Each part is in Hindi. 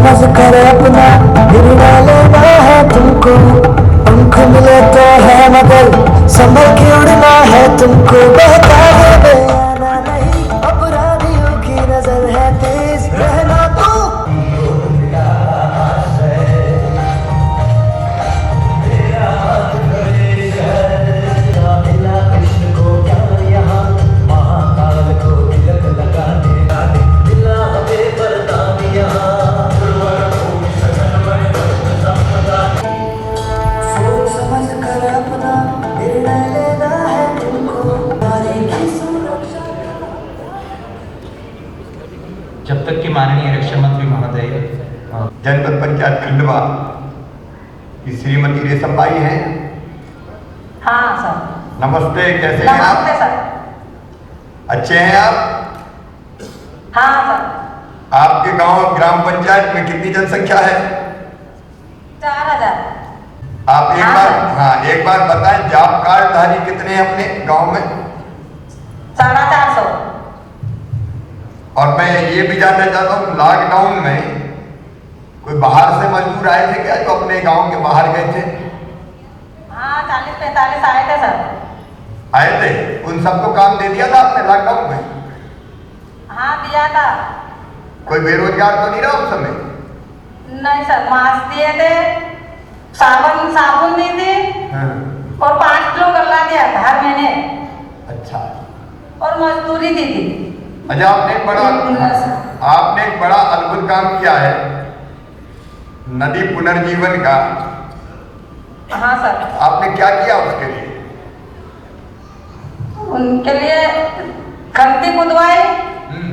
समझ कर अपना निर्णय लेना है तुमको। पंख मिले तो है मगर संभल के उड़ना है तुमको। बहका दे आना नहीं, अपराधियों की नजर है तेज, रहना तू। जब तक कि माननीय रक्षा मंत्री महोदय जनपद पंचायत खंडवा की श्रीमती रेशम बाई हैं। हाँ सर। नमस्ते, कैसे हैं आप? नमस्ते सर। अच्छे हैं आप? हाँ सर। आपके गांव ग्राम पंचायत में कितनी जनसंख्या है? 4000। आप एक बार बताएं, जॉब कार्ड धारी कितने हैं अपने गांव में? 450। और मैं ये भी जानना चाहता हूँ, लॉकडाउन में कोई बाहर से मजदूर आए थे क्या, जो अपने गांव के बाहर गए थे? हाँ 40-45 आए थे सर। आए थे, उन सबको काम दे दिया था आपने लॉकडाउन में? हाँ दिया था। कोई बेरोजगार तो नहीं रहा उस समय? नहीं सर, मास्क दिए थे, साबुन दी थी। हाँ। और 5 किलो गल्ला दिया था हर महीने। अच्छा। और मजदूरी दी थी। अच्छा, आपने एक बड़ा अद्भुत काम किया है नदी पुनर्जीवन का। हाँ सर। आपने क्या किया उसके लिए? उनके लिए खंती खुदवाई,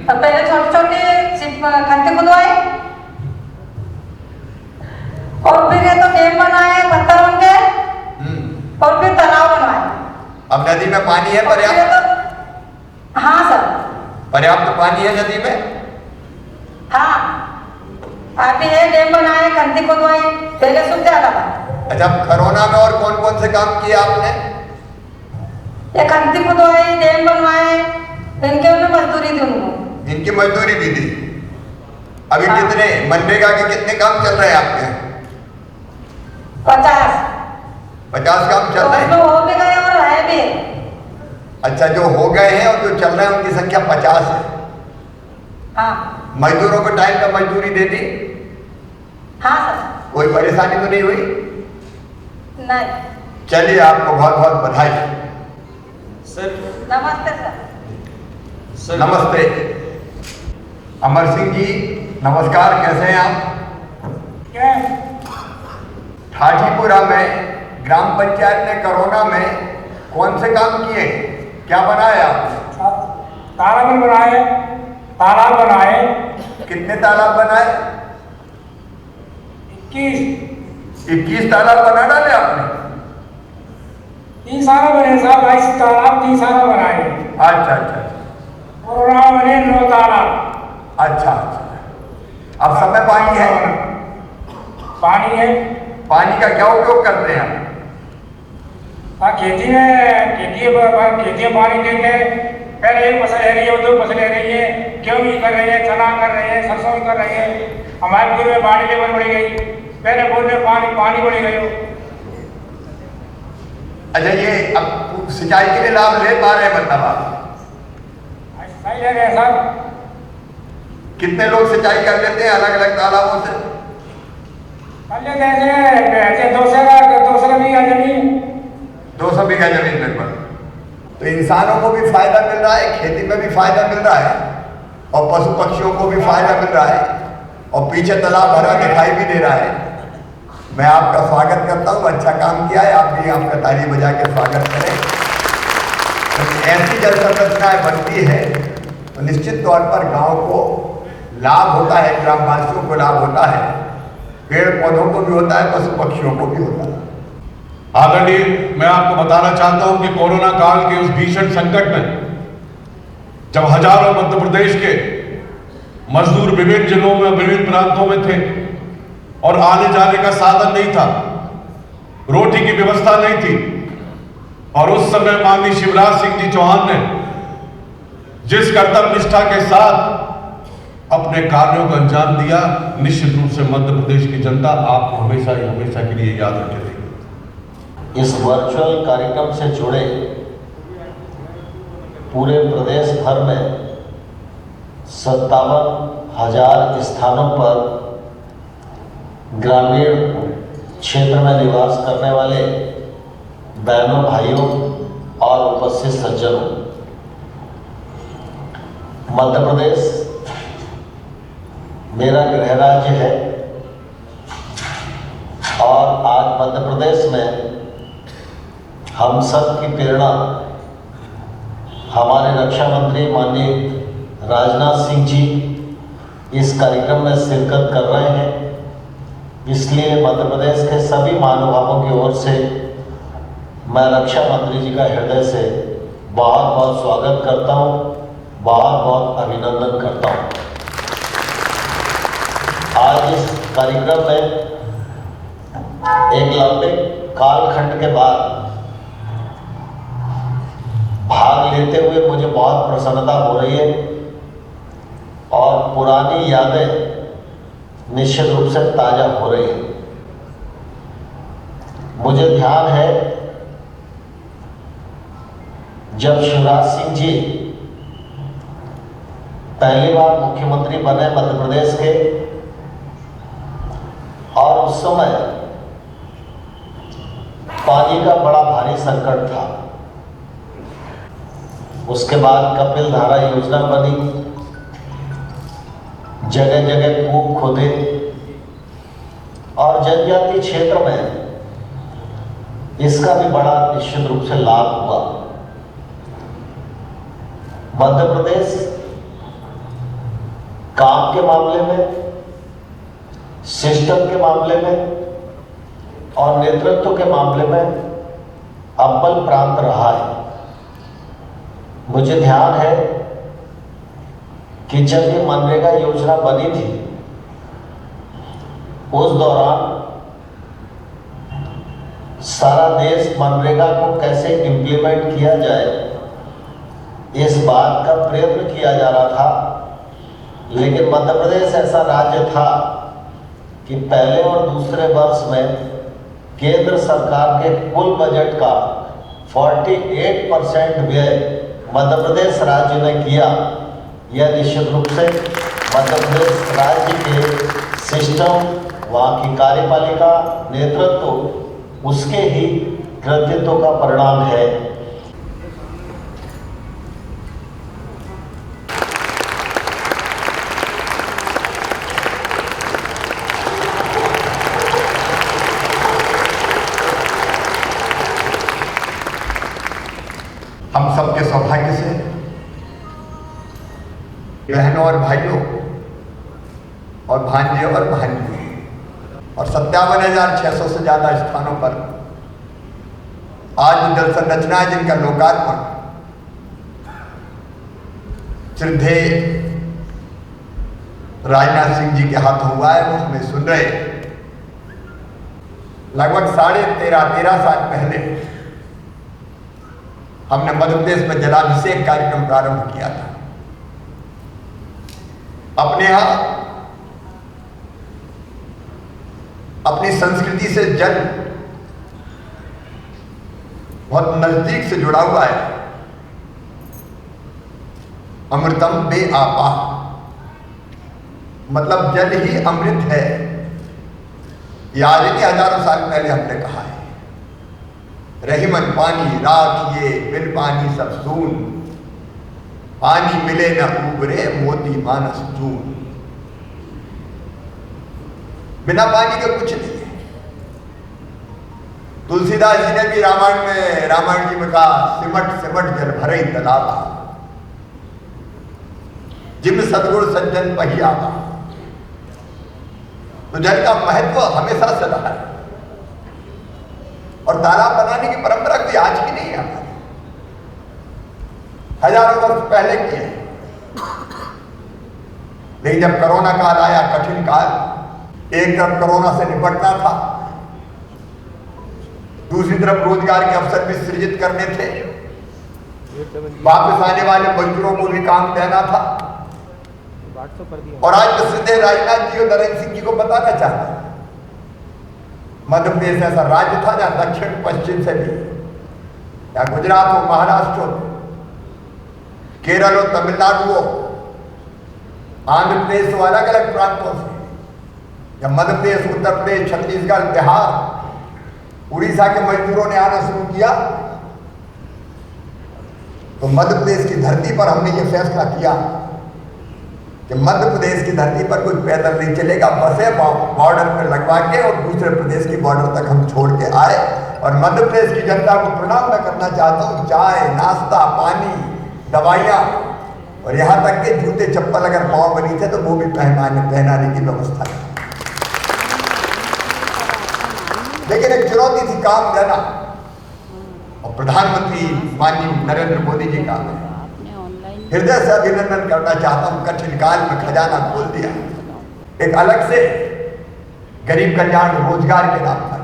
तो पहले छोटी खंती खुदवाई, और फिर ये तो डैम बनाए पत्थर के, और फिर तालाब बनवाए। अब नदी में पानी है पर्याप्त? हाँ सर। पर्याप्त पानी है नदी में? हाँ अभी ये डैम बनाए, खंती खुदवाई, पहले सूख जाता था। अच्छा, कोरोना में और कौन कौन से काम किए आपने? ये खंती खुदवाई, डैम बनवाए, इनके में मजदूरी दी उनको। इनकी मजदूरी भी दी। अभी हाँ। कितने मनरेगा के कितने काम चल रहे हैं आपके? 50 काम चल रहे हैं? तो हो भी गए और है भी। अच्छा, जो हो गए हैं और जो चल रहे हैं उनकी संख्या 50 है। हाँ। मजदूरों को टाइम पर मजदूरी दे दी? हाँ सर। कोई परेशानी तो नहीं हुई? नहीं। चलिए, आपको बहुत बहुत बधाई। सर नमस्ते सर। नमस्ते। अमर सिंह जी नमस्कार, कैसे हैं आप? क्या? ठाठीपुरा में ग्राम पंचायत ने कोरोना में कौन से काम किए, क्या बनाया आपने? तालाब बनाए। कितने तालाब बनाए? 21 तालाब बना डाले आपने? 3 साल बने साहब, 22 तालाब 3 साल बनाए। अच्छा अच्छा। कोरोना बने 9 तालाब। अच्छा। अब सब में पानी है? पानी है। पानी का क्या उपयोग करते हैं आप? खेती में पानी देते हैं। पहले एक फसल ले रही है, 2 फसल ले रही है, गेहूं भी कर रही है, चना कर रही है, सरसों भी कर रही है। हमारे पूरे में पानी लेवल बढ़ गई, पहले बोल में पानी बढ़ गई। अच्छा, ये अब सिंचाई के लिए लाभ ले पा रहे हैं मतलब आप? सही ले रहे हैं साहब। कितने लोग सिंचाई कर लेते हैं अलग अलग तालाबों से? कर लेते हैं 200 बीघा जमीन। 200 बीघा जमीन लगभग। तो इंसानों को भी फायदा मिल रहा है, खेती में भी फायदा मिल रहा है, और पशु पक्षियों को भी फायदा मिल रहा है, और पीछे तालाब भरा दिखाई भी दे रहा है। मैं आपका स्वागत करता हूँ, अच्छा काम किया है। आप भी आपका ताली बजा के स्वागत करें। तो ऐसी जल संरचनाएं बनती है तो निश्चित तौर पर गांव को लाभ होता है, ग्रामवासियों को लाभ होता है, पेड़ पौधों को भी होता है, पशु पक्षियों को भी होता है। आदरणीय, मैं आपको बताना चाहता हूं कि कोरोना काल के उस भीषण संकट में जब हजारों मध्य प्रदेश के मजदूर विभिन्न जिलों में, विभिन्न प्रांतों में थे और आने जाने का साधन नहीं था, रोटी की व्यवस्था नहीं थी, और उस समय माननीय शिवराज सिंह जी चौहान ने जिस कर्तव्य निष्ठा के साथ अपने कार्यों को अंजाम दिया, निश्चित रूप से मध्य प्रदेश की जनता आपको हमेशा के लिए याद रखेगी। इस वर्चुअल कार्यक्रम से जुड़े पूरे प्रदेश भर में 57,000 स्थानों पर ग्रामीण क्षेत्र में निवास करने वाले बहनों, भाइयों और उपस्थित सज्जनों, मध्य प्रदेश मेरा गृह राज्य है और आज मध्य प्रदेश में हम सब की प्रेरणा हमारे रक्षा मंत्री माननीय राजनाथ सिंह जी इस कार्यक्रम में शिरकत कर रहे हैं। इसलिए मध्य प्रदेश के सभी महानुभावों की ओर से मैं रक्षा मंत्री जी का हृदय से बहुत बहुत स्वागत करता हूँ, बहुत बहुत अभिनंदन करता हूँ। आज इस कार्यक्रम में एक लंबे कालखंड के बाद भाग लेते हुए मुझे बहुत प्रसन्नता हो रही है और पुरानी यादें निश्चित रूप से ताजा हो रही है। मुझे ध्यान है जब शिवराज सिंह जी पहली बार मुख्यमंत्री बने मध्य प्रदेश के, और उस समय पानी का बड़ा भारी संकट था। उसके बाद कपिल धारा योजना बनी, जगह जगह कूप खोदे और जनजातीय क्षेत्र में इसका भी बड़ा निश्चित रूप से लाभ हुआ। मध्य प्रदेश काम के मामले में, सिस्टम के मामले में और नेतृत्व के मामले में अव्वल प्रांत रहा है। मुझे ध्यान है कि जब ये मनरेगा योजना बनी थी उस दौरान सारा देश मनरेगा को कैसे इम्प्लीमेंट किया जाए इस बात का प्रयत्न किया जा रहा था, लेकिन मध्य प्रदेश ऐसा राज्य था कि पहले और दूसरे वर्ष में केंद्र सरकार के कुल बजट का 48% व्यय मध्य प्रदेश राज्य ने किया। यह निश्चित रूप से मध्य प्रदेश राज्य के सिस्टम, वहाँ की कार्यपालिका, नेतृत्व, उसके ही कृतित्व का परिणाम है। हम सबके सौभाग्य से बहनों और भाइयों और भांजे और भांजियों और 57,600 से ज्यादा स्थानों पर आज जल संरचना है जिनका लोकार्पण श्रद्धेय राजनाथ सिंह जी के हाथों हुआ है, वो हमें सुन रहे हैं। लगभग 13.5 साल पहले हमने मध्य प्रदेश में जलाभिषेक कार्यक्रम प्रारंभ किया था। अपने यहां अपनी संस्कृति से जल बहुत नजदीक से जुड़ा हुआ है। अमृतम बे आपा, मतलब जल ही अमृत है। याद है कि हजारों साल पहले हमने कहा है, रहीमन पानी राखिए बिन पानी सब सून, पानी मिले न उबरे मोती मानस चून। बिना पानी के कुछ नहीं है। तुलसीदास जी ने भी रामायण जी में कहा, सिमट सिमट जल भरे तालाबा, जिम सदगुण सज्जन पहियावा। तो जल का महत्व हमेशा से रहा है और तालाब बनाने की परंपरा कोई आज की नहीं है हमारी, हजारों वर्ष पहले की है। लेकिन जब कोरोना काल आया, कठिन काल, एक तरफ कोरोना से निपटना था, दूसरी तरफ रोजगार के अवसर भी सृजित करने थे, वापस आने वाले मजदूरों को भी काम देना था। और आज मैं सीधे राजनाथ जी और नरेंद्र सिंह जी को बताना चाहता हूं, मध्य प्रदेश ऐसा राज्य था जहां दक्षिण पश्चिम से भी, या गुजरात हो, महाराष्ट्र हो, केरल हो, तमिलनाडु हो, आंध्र प्रदेश हो, अलग अलग प्रांतों से, या मध्य प्रदेश, उत्तर प्रदेश, छत्तीसगढ़, बिहार, उड़ीसा के मजदूरों ने आना शुरू किया, तो मध्य प्रदेश की धरती पर हमने ये फैसला किया कि मध्य प्रदेश की धरती पर कोई पैदल नहीं चलेगा, बसें बॉर्डर पर लगवा के और दूसरे प्रदेश की बॉर्डर तक हम छोड़ के आए। और मध्य प्रदेश की जनता को प्रणाम मैं करना चाहता हूँ, चाय, नाश्ता, पानी, दवाइयाँ और यहाँ तक के जूते चप्पल अगर पाँव बनी थे तो वो भी पहनाने की व्यवस्था है। लेकिन एक चुनौती थी काम देना, और प्रधानमंत्री माननीय नरेंद्र मोदी जी का हृदय से अभिनंदन करना चाहता हूं। कठिन काल में खजाना खोल दिया, एक अलग से गरीब कल्याण रोजगार के नाम पर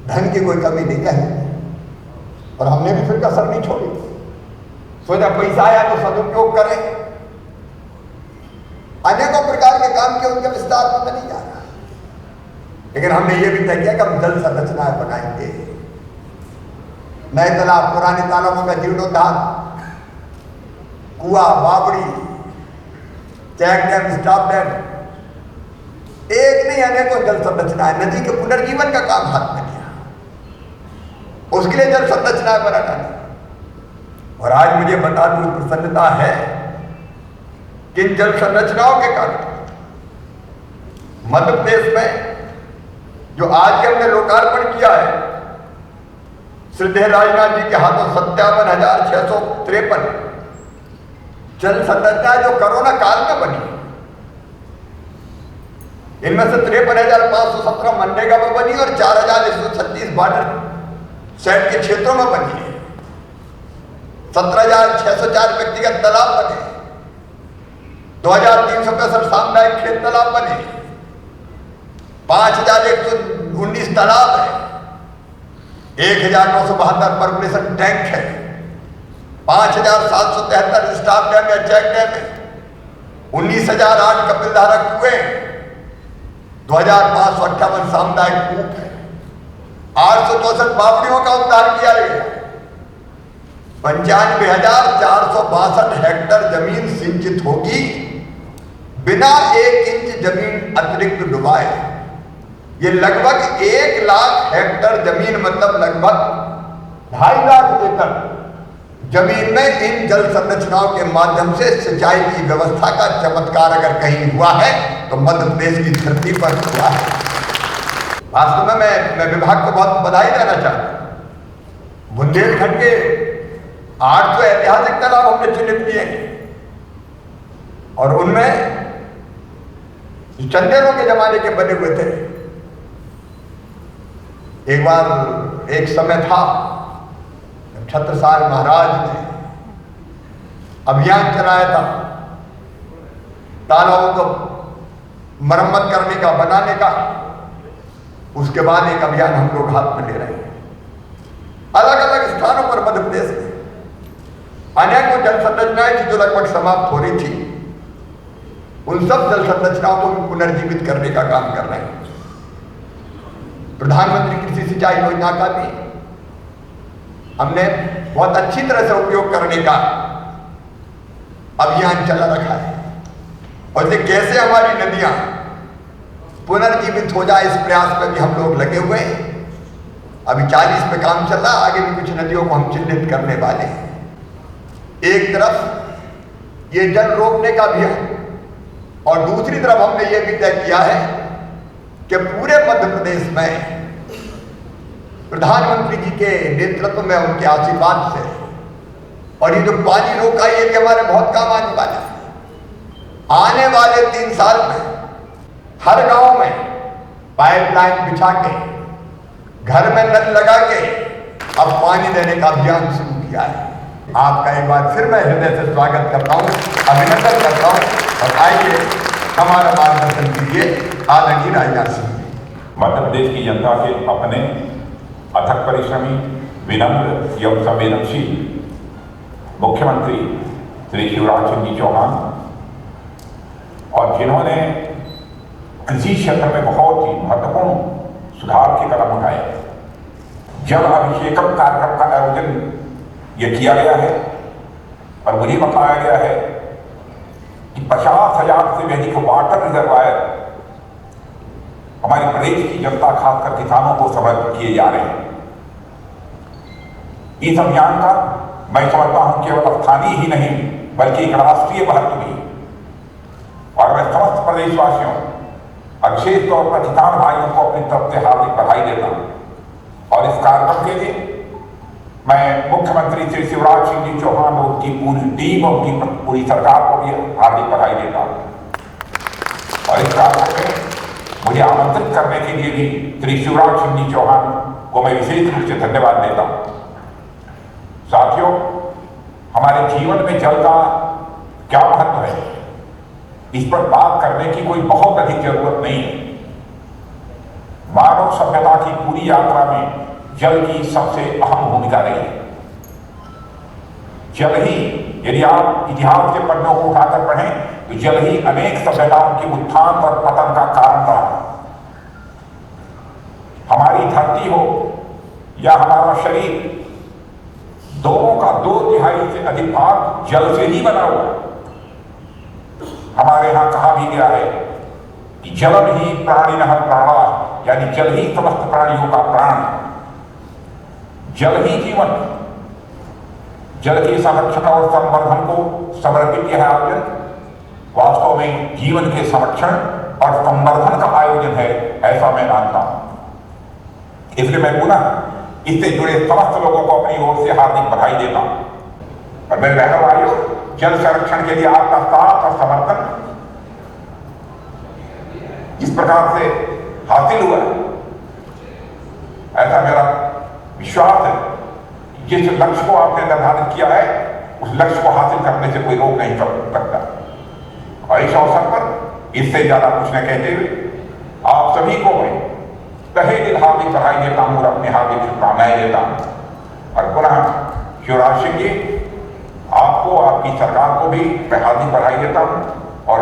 धन की कोई कमी नहीं कही, और हमने भी फिर कसर नहीं छोड़ी। सोचा पैसा आया तो सदुपयोग करें, अनेकों प्रकार के काम के उनके विस्तार में नहीं जा रहा, लेकिन हमने ये भी तय किया कि हम जल संरचनाएं बनाएंगे, नए तालाब, पुराने तालाबों का जीर्णोद्धार, कुआ, बावड़ी, चेक डैम, स्टॉप डैम, एक नहीं अनेकों जल संरचनाएं, नदी के पुनर्जीवन का काम हाथ में लिया, उसके लिए जल संरचनाएं बना डाली। और आज मुझे बताते हुए प्रसन्नता है कि इन जल संरचनाओं के कारण मध्य प्रदेश में जो आज के हमने लोकार्पण किया है, श्री राजनाथ जी के हाथों 57,653 जल संरचना जो कोरोना काल में बनी, इनमें से 53,517 मनरेगा में बनी और 4,136 बॉर्डर सेट के क्षेत्रों में बनी है। 17,604 व्यक्तिगत तालाब बने, 2,365 सामुदायिक खेत तालाब बने, 5,119 तालाब है, 1,972 परफोरेशन टैंक है, 5,773 स्टॉप डैम या चेक डैम है, 19,008 कपिलधारा कुएं, 2,558 सामुदायिक कूप है, 864 बावड़ियों का उद्धार किया गया, 95,462 हेक्टेयर जमीन सिंचित होगी बिना 1 इंच जमीन अतिरिक्त डुबाए। ये लगभग 1 लाख हेक्टेयर जमीन, मतलब लगभग 2.5 लाख एकड़ जमीन में इन जल संरचनाओं के माध्यम से सिंचाई की व्यवस्था का चमत्कार अगर कहीं हुआ है तो मध्य प्रदेश की धरती पर हुआ है। वास्तव में मैं विभाग को बहुत बधाई देना चाहता हूं। बुंदेलखंड के 800 ऐतिहासिक तालाब हमने चिन्हित किए हैं, और उनमें चंदेलों के जमाने के बने हुए थे। एक बार एक समय था छत्रसाल महाराज ने अभियान चलाया था तालाबों को मरम्मत करने का, बनाने का। उसके बाद एक अभियान हम लोग हाथ में ले रहे हैं। अलग अलग स्थानों पर मध्य प्रदेश में अनेकों जल संरचनाएं थी जो लगभग समाप्त हो रही थी, उन सब जल संरचनाओं को भी पुनर्जीवित करने का काम कर रहे हैं। प्रधानमंत्री कृषि सिंचाई योजना का भी हमने बहुत अच्छी तरह से उपयोग करने का अभियान चला रखा है, और ये कैसे हमारी नदियां पुनर्जीवित हो जाए इस प्रयास में भी हम लोग लगे हुए हैं। अभी 40 पे काम चल रहा, आगे भी कुछ नदियों को हम चिन्हित करने वाले हैं। एक तरफ ये जल रोकने का अभियान, और दूसरी तरफ हमने ये भी तय किया है कि पूरे मध्य प्रदेश में प्रधानमंत्री जी के नेतृत्व में, उनके आशीर्वाद से, और ये जो पानी रोका ये भी हमारे बहुत काम आने वाला है। आने वाले 3 साल में हर गांव में पाइपलाइन बिछा के, घर में नल लगा के अब पानी देने का अभियान शुरू किया है। आपका एक बार फिर मैं हृदय से स्वागत करता हूँ, अभिनंदन करता हूँ, और आइए हमारा मार्गदर्शन कीजिए आदरणीय राजनाथ सिंह जी। मध्य प्रदेश की जनता के अपने अथक परिश्रमी, विनम्र एवं संवेदनशील मुख्यमंत्री श्री शिवराज सिंह जी चौहान और जिन्होंने कृषि क्षेत्र में बहुत ही महत्वपूर्ण सुधार के कदम उठाए। जल अभिषेकम कार्यक्रम का आयोजन ये किया गया है और मुझे बताया गया है कि 50,000 से अधिक वाटर रिजर्वायर हमारे प्रदेश की जनता खासकर किसानों को समर्पित किए जा रहे हैं। इस अभियान का मैं समझता हूं केवल स्थानीय ही नहीं बल्कि एक राष्ट्रीय महत्व भी, और मैं समस्त प्रदेशवासियों और विशेष तौर पर किसान भाइयों को अपनी तरफ से हार्दिक बधाई देता हूं। और इस कार्यक्रम के लिए मैं मुख्यमंत्री श्री शिवराज सिंह जी चौहान और उनकी पूरी टीम और उनकी पूरी सरकार को भी हार्दिक बधाई देता हूं। और इस कार्यक्रम में मुझे आमंत्रित करने के लिए भी श्री शिवराज सिंह जी चौहान को मैं विशेष रूप से धन्यवाद देता हूं। साथियों, हमारे जीवन में जल का क्या महत्व है, इस पर बात करने की कोई बहुत अधिक जरूरत नहीं है। मानव सभ्यता की पूरी यात्रा में जल की सबसे अहम भूमिका रही है। जल ही, यदि आप इतिहास के पन्नों को उठाकर पढ़ें तो जल ही अनेक सभ्यताओं के उत्थान और पतन का कारण रहा। हमारी धरती हो या हमारा शरीर, दोनों का 2/3 से अधिक भाग जल से ही बना हुआ है। हमारे यहां कहा भी गया है कि जलम ही प्राणिनः प्राणा, यानी जल ही समस्त प्राणियों का प्राण, जल ही जीवन। जल के संरक्षण और संवर्धन को समर्पित यह आयोजन वास्तव में जीवन के संरक्षण और संवर्धन का आयोजन है, ऐसा मैं मानता हूं। इसलिए मैं पुनः इससे जुड़े समस्त लोगों को अपनी ओर से हार्दिक बधाई देता हूं। और मेरे बहनों भाइयों, जल संरक्षण के लिए आपका साथ और समर्थन जिस प्रकार से हासिल हुआ है, ऐसा मेरा विश्वास है कि जिस लक्ष्य को आपने निर्धारित किया है उस लक्ष्य को हासिल करने से कोई रोक नहीं कर सकता। और इस अवसर पर इससे ज्यादा कुछ न कहते हुए आप सभी को मैं तहे दिल हार्दिक बधाई देता हूं और अपने हार्दिक शुभकामनाएं देता हूं। और पुनः शिवराज सिंह जी, आपको, आपकी सरकार को भी मैं हार्दिक बधाई देता हूं। और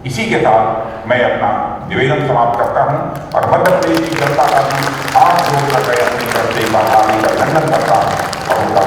इसी के साथ मैं अपना निवेदन समाप्त करता हूं और मध्य प्रदेश की जनता का भी हाथ जोड़कर मैं अपनी तरफ से एक बार हार्दिक अभिनंदन करता हूं और उनका